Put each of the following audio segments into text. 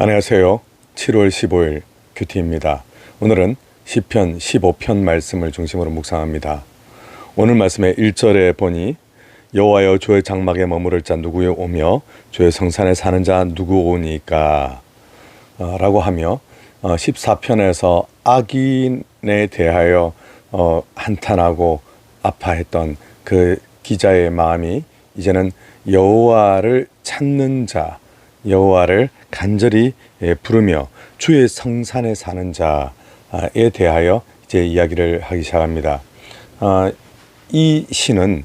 안녕하세요. 7월 15일 큐티입니다. 오늘은 시편 15편 말씀을 중심으로 묵상합니다. 오늘 말씀의 1절에 보니 여호와여 주의 장막에 머무를 자 누구 오며 주의 성산에 사는 자 누구 오니까 라고 하며 14편에서 악인에 대하여 한탄하고 아파했던 그 기자의 마음이 이제는 여호와를 찾는 자, 여호와를 간절히 부르며 주의 성산에 사는 자에 대하여 이제 이야기를 하기 시작합니다. 이 시는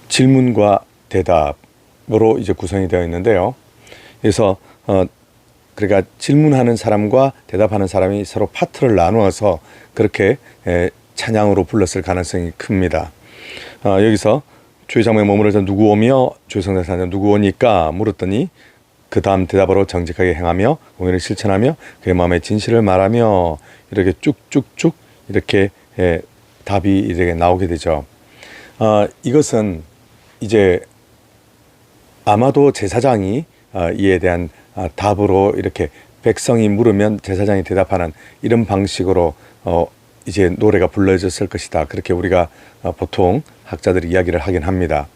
질문과 대답으로 이제 구성이 되어 있는데요. 그래서 그러니까 질문하는 사람과 대답하는 사람이 서로 파트를 나누어서 그렇게 찬양으로 불렀을 가능성이 큽니다. 여기서 주의 장막에 머무를 자 누구 오며 주의 성산에 사는 자 누구 오니까 물었더니 그 다음 대답으로 정직하게 행하며 공의를 실천하며 그의 마음의 진실을 말하며 이렇게 쭉쭉쭉 이렇게 답이 이렇게 나오게 되죠. 이것은 이제 아마도 제사장이 이에 대한 답으로 이렇게 백성이 물으면 제사장이 대답하는 이런 방식으로 이제 노래가 불러졌을 것이다. 그렇게 우리가 보통 학자들이 이야기를 하긴 합니다.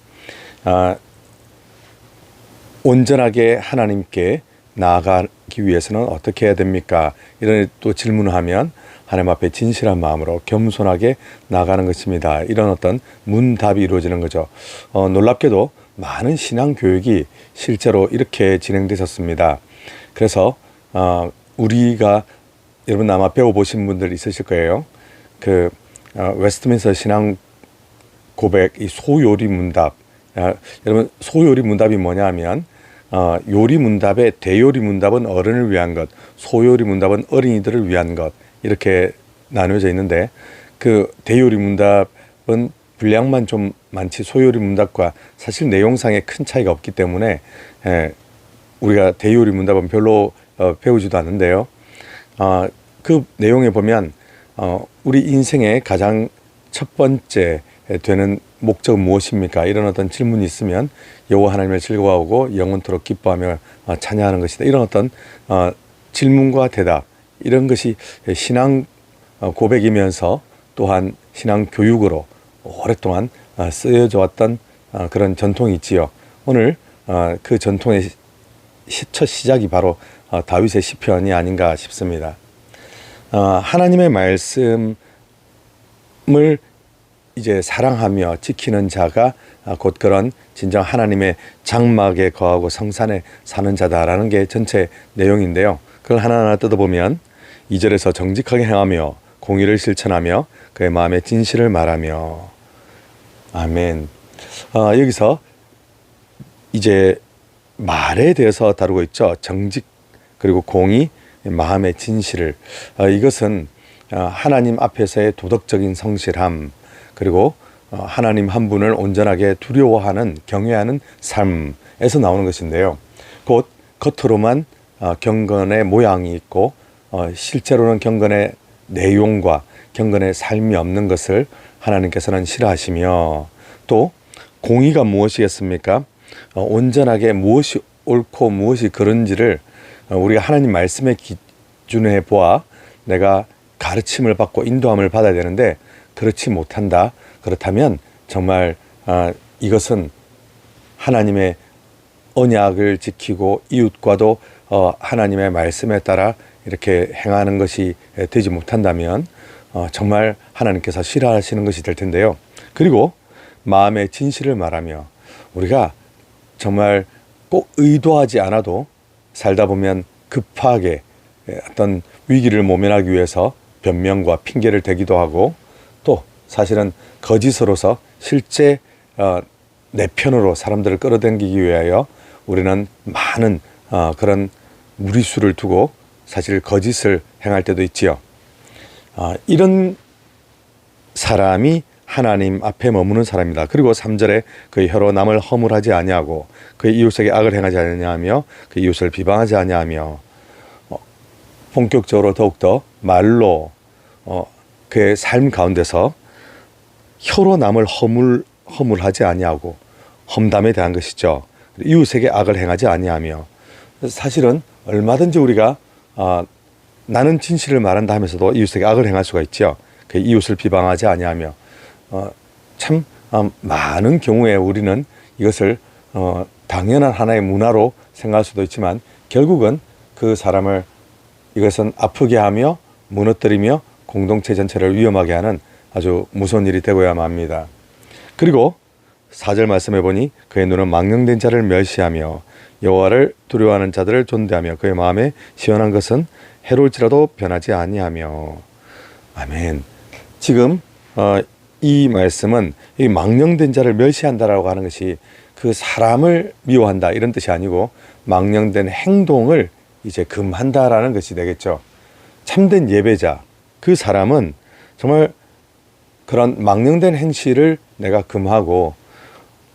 온전하게 하나님께 나아가기 위해서는 어떻게 해야 됩니까? 이런 또 질문을 하면 하나님 앞에 진실한 마음으로 겸손하게 나아가는 것입니다. 이런 어떤 문답이 이루어지는 거죠. 놀랍게도 많은 신앙 교육이 실제로 이렇게 진행되셨습니다. 그래서 우리가 여러분 아마 배워보신 분들 있으실 거예요. 그 웨스트민스터 신앙 고백 이 소요리 문답. 여러분 소요리 문답이 뭐냐 하면 요리 문답의 대요리 문답은 어른을 위한 것, 소요리 문답은 어린이들을 위한 것 이렇게 나누어져 있는데 그 대요리 문답은 분량만 좀 많지 소요리 문답과 사실 내용상에 큰 차이가 없기 때문에 우리가 대요리 문답은 별로 배우지도 않는데요. 그 내용에 보면 우리 인생의 가장 첫 번째 되는 목적은 무엇입니까? 이런 어떤 질문이 있으면 여호와 하나님을 즐거워하고 영원토록 기뻐하며 찬양하는 것이다. 이런 어떤 질문과 대답 이런 것이 신앙 고백이면서 또한 신앙 교육으로 오랫동안 쓰여져 왔던 그런 전통이 있지요. 오늘 그 전통의 첫 시작이 바로 다윗의 시편이 아닌가 싶습니다. 하나님의 말씀을 이제 사랑하며 지키는 자가 곧 그런 진정 하나님의 장막에 거하고 성산에 사는 자다라는 게 전체 내용인데요. 그걸 하나하나 뜯어보면 2절에서 정직하게 행하며 공의를 실천하며 그의 마음의 진실을 말하며 아멘. 여기서 이제 말에 대해서 다루고 있죠. 정직 그리고 공의, 마음의 진실을 이것은 하나님 앞에서의 도덕적인 성실함 그리고 하나님 한 분을 온전하게 두려워하는 경외하는 삶에서 나오는 것인데요. 곧 겉으로만 경건의 모양이 있고 실제로는 경건의 내용과 경건의 삶이 없는 것을 하나님께서는 싫어하시며 또 공의가 무엇이겠습니까? 온전하게 무엇이 옳고 무엇이 그른지를 우리가 하나님 말씀의 기준에 보아 내가 가르침을 받고 인도함을 받아야 되는데 그렇지 못한다. 그렇다면 정말 이것은 하나님의 언약을 지키고 이웃과도 하나님의 말씀에 따라 이렇게 행하는 것이 되지 못한다면 정말 하나님께서 싫어하시는 것이 될 텐데요. 그리고 마음의 진실을 말하며 우리가 정말 꼭 의도하지 않아도 살다 보면 급하게 어떤 위기를 모면하기 위해서 변명과 핑계를 대기도 하고 또 사실은 거짓으로서 실제 내 편으로 사람들을 끌어당기기 위하여 우리는 많은 그런 무리수를 두고 사실 거짓을 행할 때도 있지요. 이런 사람이 하나님 앞에 머무는 사람이다. 그리고 3절에 그의 혀로 남을 허물하지 아니하고 그의 이웃에게 악을 행하지 아니하며 그 이웃을 비방하지 아니하며 본격적으로 더욱더 말로 그의 삶 가운데서 혀로 남을 허물하지 아니하고 험담에 대한 것이죠. 이웃에게 악을 행하지 아니하며 사실은 얼마든지 우리가 나는 진실을 말한다 하면서도 이웃에게 악을 행할 수가 있죠. 그 이웃을 비방하지 아니하며 참 많은 경우에 우리는 이것을 당연한 하나의 문화로 생각할 수도 있지만 결국은 그 사람을 이것은 아프게 하며 무너뜨리며 공동체 전체를 위험하게 하는 아주 무서운 일이 되고야만 합니다. 그리고 4절 말씀해 보니 그의 눈은 망령된 자를 멸시하며 여호와를 두려워하는 자들을 존대하며 그의 마음에 시원한 것은 해로울지라도 변하지 아니하며. 아멘. 지금 이 말씀은 이 망령된 자를 멸시한다라고 하는 것이 그 사람을 미워한다 이런 뜻이 아니고 망령된 행동을 이제 금한다라는 것이 되겠죠. 참된 예배자, 그 사람은 정말 그런 망령된 행실을 내가 금하고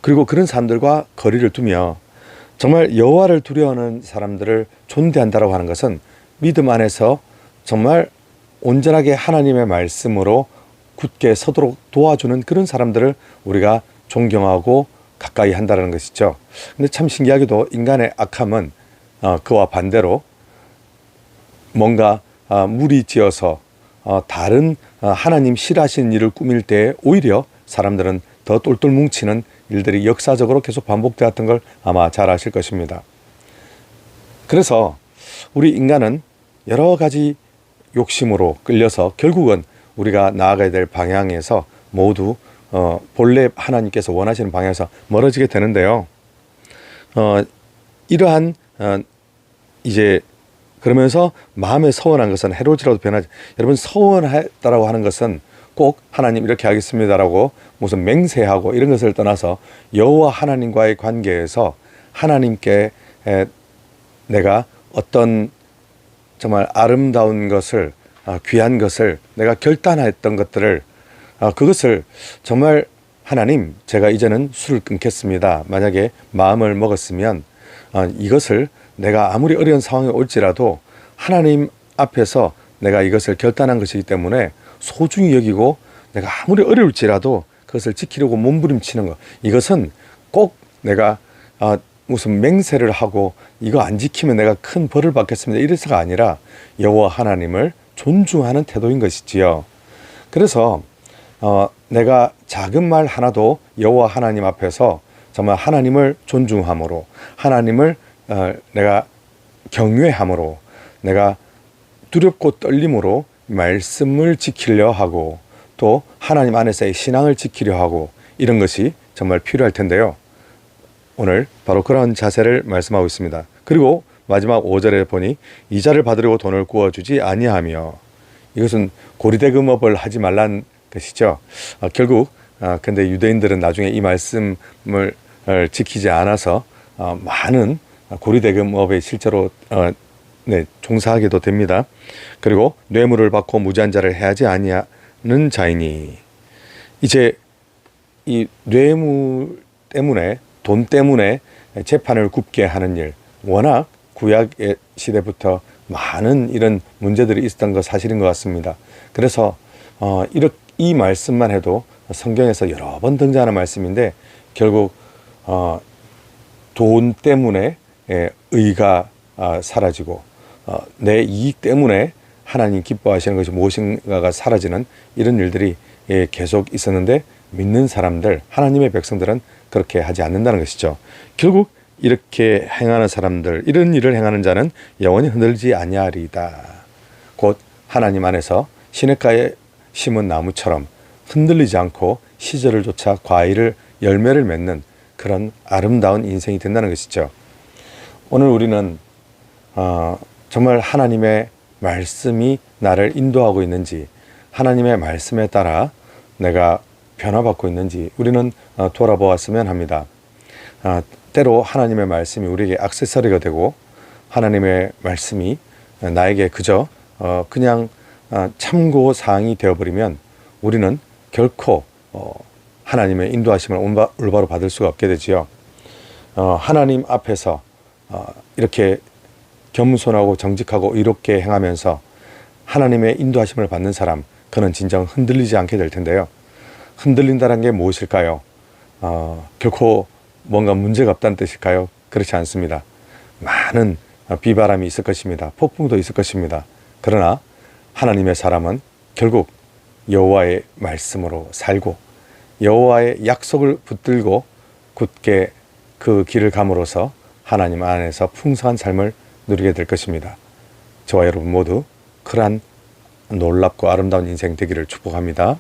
그리고 그런 사람들과 거리를 두며 정말 여호와를 두려워하는 사람들을 존대한다라고 하는 것은 믿음 안에서 정말 온전하게 하나님의 말씀으로 굳게 서도록 도와주는 그런 사람들을 우리가 존경하고 가까이 한다는 것이죠. 근데 참 신기하게도 인간의 악함은 그와 반대로 뭔가 무리지어서 다른 하나님 싫어하시는 일을 꾸밀 때 오히려 사람들은 더 똘똘 뭉치는 일들이 역사적으로 계속 반복되었던 걸 아마 잘 아실 것입니다. 그래서 우리 인간은 여러 가지 욕심으로 끌려서 결국은 우리가 나아가야 될 방향에서 모두 본래 하나님께서 원하시는 방향에서 멀어지게 되는데요. 이러한 이제 그러면서 마음에 서운한 것은 해로울지라도 변하지. 여러분, 서운했다라고 하는 것은 꼭 하나님 이렇게 하겠습니다라고 무슨 맹세하고 이런 것을 떠나서 여호와 하나님과의 관계에서 하나님께 내가 어떤 정말 아름다운 것을 귀한 것을 내가 결단했던 것들을 그것을 정말 하나님, 제가 이제는 술을 끊겠습니다. 만약에 마음을 먹었으면 이것을 내가 아무리 어려운 상황이 올지라도 하나님 앞에서 내가 이것을 결단한 것이기 때문에 소중히 여기고 내가 아무리 어려울지라도 그것을 지키려고 몸부림치는 것, 이것은 꼭 내가 무슨 맹세를 하고 이거 안 지키면 내가 큰 벌을 받겠습니다 이래서가 아니라 여호와 하나님을 존중하는 태도인 것이지요. 그래서 내가 작은 말 하나도 여호와 하나님 앞에서 정말 하나님을 존중함으로, 하나님을 내가 경외함으로, 내가 두렵고 떨림으로 말씀을 지키려 하고 또 하나님 안에서의 신앙을 지키려 하고 이런 것이 정말 필요할 텐데요. 오늘 바로 그런 자세를 말씀하고 있습니다. 그리고 마지막 5절에 보니 이자를 받으려고 돈을 구워주지 아니하며, 이것은 고리대금업을 하지 말란 것이죠. 결국 근데 유대인들은 나중에 이 말씀을 지키지 않아서 많은 고리대금업에 실제로 종사하게도 됩니다. 그리고 뇌물을 받고 무지한 자를 해하지 아니하는 자이니, 이제 이 뇌물 때문에, 돈 때문에 재판을 굽게 하는 일, 워낙 구약의 시대부터 많은 이런 문제들이 있었던 거 사실인 것 같습니다. 그래서 이 말씀만 해도 성경에서 여러 번 등장하는 말씀인데 결국 돈 때문에 의가 사라지고 내 이익 때문에 하나님 기뻐하시는 것이 무엇인가가 사라지는 이런 일들이 계속 있었는데 믿는 사람들, 하나님의 백성들은 그렇게 하지 않는다는 것이죠. 결국 이렇게 행하는 사람들, 이런 일을 행하는 자는 영원히 흔들리지 아니하리이다. 곧 하나님 안에서 시냇가에 심은 나무처럼 흔들리지 않고 시절을 쫓아 과일을, 열매를 맺는 그런 아름다운 인생이 된다는 것이죠. 오늘 우리는 정말 하나님의 말씀이 나를 인도하고 있는지, 하나님의 말씀에 따라 내가 변화받고 있는지 우리는 돌아보았으면 합니다. 때로 하나님의 말씀이 우리에게 액세서리가 되고 하나님의 말씀이 나에게 그저 그냥 참고사항이 되어버리면 우리는 결코 하나님의 인도하심을 올바로 받을 수가 없게 되지요. 하나님 앞에서 이렇게 겸손하고 정직하고 의롭게 행하면서 하나님의 인도하심을 받는 사람, 그는 진정 흔들리지 않게 될 텐데요. 흔들린다는 게 무엇일까요? 결코 뭔가 문제가 없다는 뜻일까요? 그렇지 않습니다. 많은 비바람이 있을 것입니다. 폭풍도 있을 것입니다. 그러나 하나님의 사람은 결국 여호와의 말씀으로 살고 여호와의 약속을 붙들고 굳게 그 길을 감으로써 하나님 안에서 풍성한 삶을 누리게 될 것입니다. 저와 여러분 모두 그러한 놀랍고 아름다운 인생 되기를 축복합니다.